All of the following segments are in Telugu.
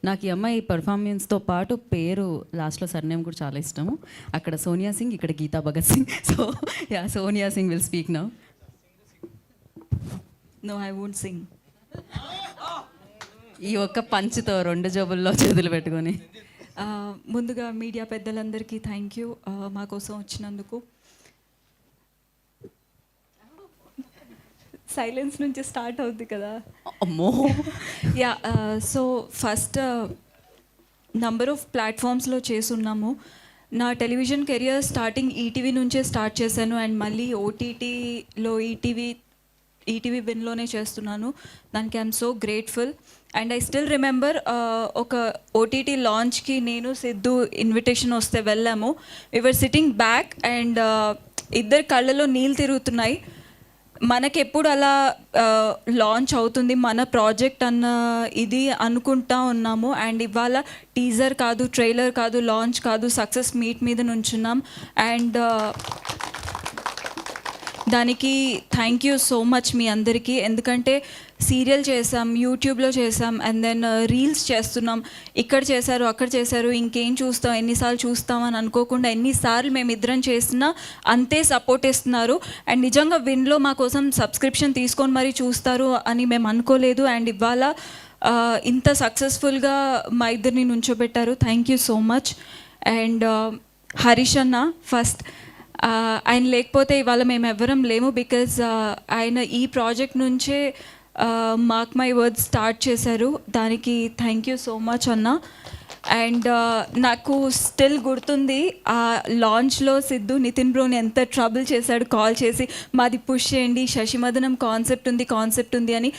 నాకు ఈ అమ్మాయి పర్ఫార్మెన్స్తో పాటు పేరు లాస్ట్లో సర్నేమ్ కూడా చాలా ఇష్టము. అక్కడ సోనియా సింగ్, ఇక్కడ Geeta Bhagat Singh. So yeah, Sonia Singh will speak now. No, I won't sing. ఈ ఒక్క పంచుతో 2 జోబుల్లో చేతులు పెట్టుకొని. ముందుగా మీడియా పెద్దలందరికీ థ్యాంక్ యూ మా కోసం వచ్చినందుకు. సైలెన్స్ నుంచి స్టార్ట్ అవుద్ది కదా. అమ్మో. Yeah, so first number of ప్లాట్ఫామ్స్లో చేసున్నాము. నా టెలివిజన్ కెరియర్ స్టార్టింగ్ ఈటీవీ నుంచే స్టార్ట్ చేశాను అండ్ మళ్ళీ ఓటీటీలో ఈటీవీ విన్లోనే చేస్తున్నాను. దానికి I'm so grateful. And I still remember ఒక ఓటీటీ లాంచ్కి నేను సిద్ధు ఇన్విటేషన్ వస్తే వెళ్ళాము. వీఆర్ సిట్టింగ్ బ్యాక్ అండ్ ఇద్దరు కళ్ళలో నీళ్ళు తిరుగుతున్నాయి. మనకెప్పుడు అలా లాంచ్ అవుతుంది మన ప్రాజెక్ట్ అన్న ఇది అనుకుంటా ఉన్నాము. అండ్ ఇవాళ టీజర్ కాదు, ట్రైలర్ కాదు, లాంచ్ కాదు, సక్సెస్ మీట్ మీద నుంచున్నాం. అండ్ దానికి థ్యాంక్ యూ సో మచ్ మీ అందరికీ. ఎందుకంటే సీరియల్ చేసాం, యూట్యూబ్లో చేసాం, అండ్ దెన్ రీల్స్ చేస్తున్నాం. ఇక్కడ చేశారు, అక్కడ చేశారు, ఇంకేం చూస్తాం, ఎన్నిసార్లు చూస్తాం అని అనుకోకుండా ఎన్నిసార్లు మేము ఇద్దరం చేసినా అంతే సపోర్ట్ ఇస్తున్నారు. అండ్ నిజంగా విన్లో మా కోసం సబ్స్క్రిప్షన్ తీసుకొని మరీ చూస్తారు అని మేము అనుకోలేదు. అండ్ ఇవాళ ఇంత సక్సెస్ఫుల్గా మా ఇద్దరిని నుంచోబెట్టారు. Thank you so much. And Harish అన్న ఫస్ట్, ఆయన లేకపోతే ఇవాళ మేము ఎవ్వరం లేము. బికాజ్ ఆయన ఈ ప్రాజెక్ట్ నుంచే మార్క్ మై వర్డ్స్ స్టార్ట్ చేశారు. దానికి థ్యాంక్ యూ సో మచ్ అన్న. అండ్ నాకు స్టిల్ గుర్తుంది ఆ లాంచ్లో సిద్ధు నితిన్ బ్రోని ఎంత ట్రబుల్ చేశాడు కాల్ చేసి, మాది పుష్ చేయండి, శశిమదనం కాన్సెప్ట్ ఉంది అని.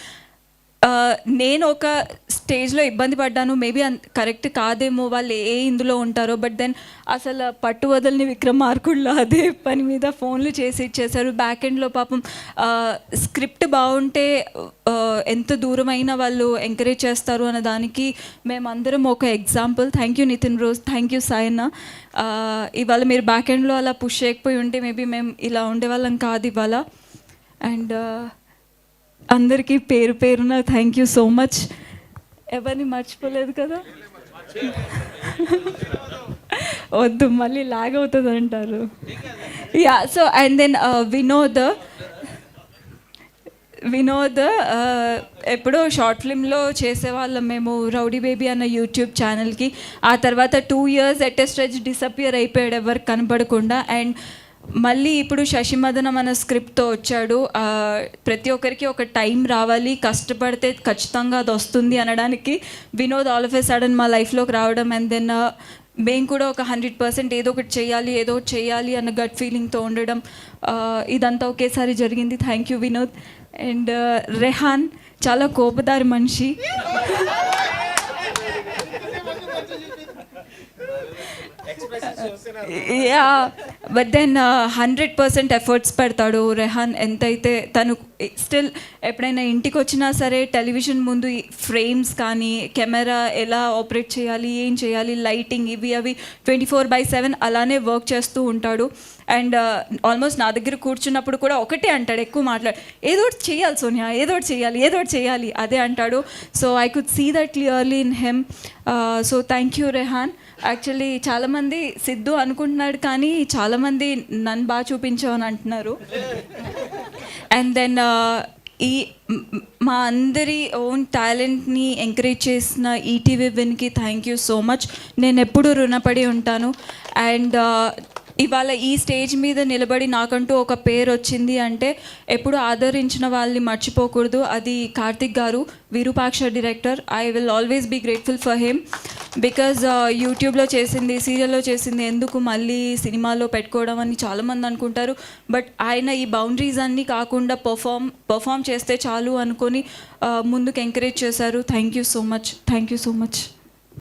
నేను ఒక స్టేజ్లో ఇబ్బంది పడ్డాను, మేబీ కరెక్ట్ కాదేమో, వాళ్ళు ఇందులో ఉంటారో. బట్ దెన్ అసలు పట్టు వదలని విక్రమార్కుల్లో అదే పని మీద ఫోన్లు చేసి ఇచ్చేశారు. బ్యాక్ ఎండ్లో పాపం స్క్రిప్ట్ బాగుంటే ఎంత దూరమైనా వాళ్ళు ఎంకరేజ్ చేస్తారు అన్న దానికి మేమందరం ఒక example. Thank you Nitin Rose, thank you Sayanna. ఇవాళ మీరు బ్యాక్ ఎండ్లో అలా పుష్ చేయకపోయి ఉంటే మేబీ మేము ఇలా ఉండేవాళ్ళం కాదు ఇవాళ. అండ్ అందరికీ పేరు పేరున థ్యాంక్ యూ సో మచ్. ఎవరిని మర్చిపోలేదు కదా, వద్దు మళ్ళీ లాగ్ అవుతుంది అంటారు. Yeah, so and then Vinod ఎప్పుడో షార్ట్ ఫిల్మ్లో చేసేవాళ్ళం మేము, రౌడీ బేబీ అన్న యూట్యూబ్ ఛానల్కి. ఆ తర్వాత 2 years at a stretch disappear అయిపోయాడు ఎవరికి కనపడకుండా. అండ్ మళ్ళీ ఇప్పుడు శశిమదనం అన్న స్క్రిప్ట్తో వచ్చాడు. ప్రతి ఒక్కరికి ఒక టైం రావాలి, కష్టపడితే ఖచ్చితంగా అది వస్తుంది అనడానికి Vinod all of a sudden మా లైఫ్లోకి రావడం. అండ్ దెన్ మేము కూడా ఒక 100% ఏదో ఒకటి చేయాలి అన్న గట్ ఫీలింగ్తో ఉండడం, ఇదంతా ఒకేసారి జరిగింది. Thank you Vinod. And Rehan చాలా కోపదారి మనిషి. యా, బట్ దెన్ 100% ఎఫర్ట్స్ పెడతాడు రెహాన్. ఎంతైతే తను స్టిల్ ఎప్పుడైనా ఇంటికి వచ్చినా సరే టెలివిజన్ ముందు ఫ్రేమ్స్ కానీ, కెమెరా ఎలా ఆపరేట్ చేయాలి, ఏం చేయాలి, లైటింగ్ ఇవి అవి 24/7 అలానే వర్క్ చేస్తూ ఉంటాడు. అండ్ ఆల్మోస్ట్ నా దగ్గర కూర్చున్నప్పుడు కూడా ఒకటే అంటాడు, ఎక్కువ మాట్లాడు, ఏదో ఒకటి చేయాలి సోనియా, ఏదో ఒకటి చేయాలి అదే అంటాడు. So I could see that clearly in him. So thank you Rehan. Actually చాలామంది సిద్ధు అనుకుంటున్నాడు కానీ చాలామంది నన్ను బాగా చూపించావు అని అంటున్నారు. అండ్ దెన్ ఈ మా అందరి ఓన్ టాలెంట్ని ఎంకరేజ్ చేసిన ఈటీవీ విన్కి థ్యాంక్ యూ సో మచ్. నేను ఎప్పుడూ రుణపడి ఉంటాను. అండ్ ఇవాళ ఈ స్టేజ్ మీద నిలబడి నాకంటూ ఒక పేరు వచ్చింది అంటే ఎప్పుడు ఆదరించిన వాళ్ళని మర్చిపోకూడదు. అది కార్తిక్ గారు, Virupaksha director. I will always be grateful for him. Because యూట్యూబ్లో చేసింది, సీరియల్లో చేసింది ఎందుకు మళ్ళీ సినిమాలో పెట్టుకోవడం అని చాలామంది అనుకుంటారు. బట్ ఆయన ఈ బౌండరీస్ అన్నీ కాకుండా పర్ఫామ్ చేస్తే చాలు అనుకొని ముందుకు ఎంకరేజ్ చేశారు. Thank you so much.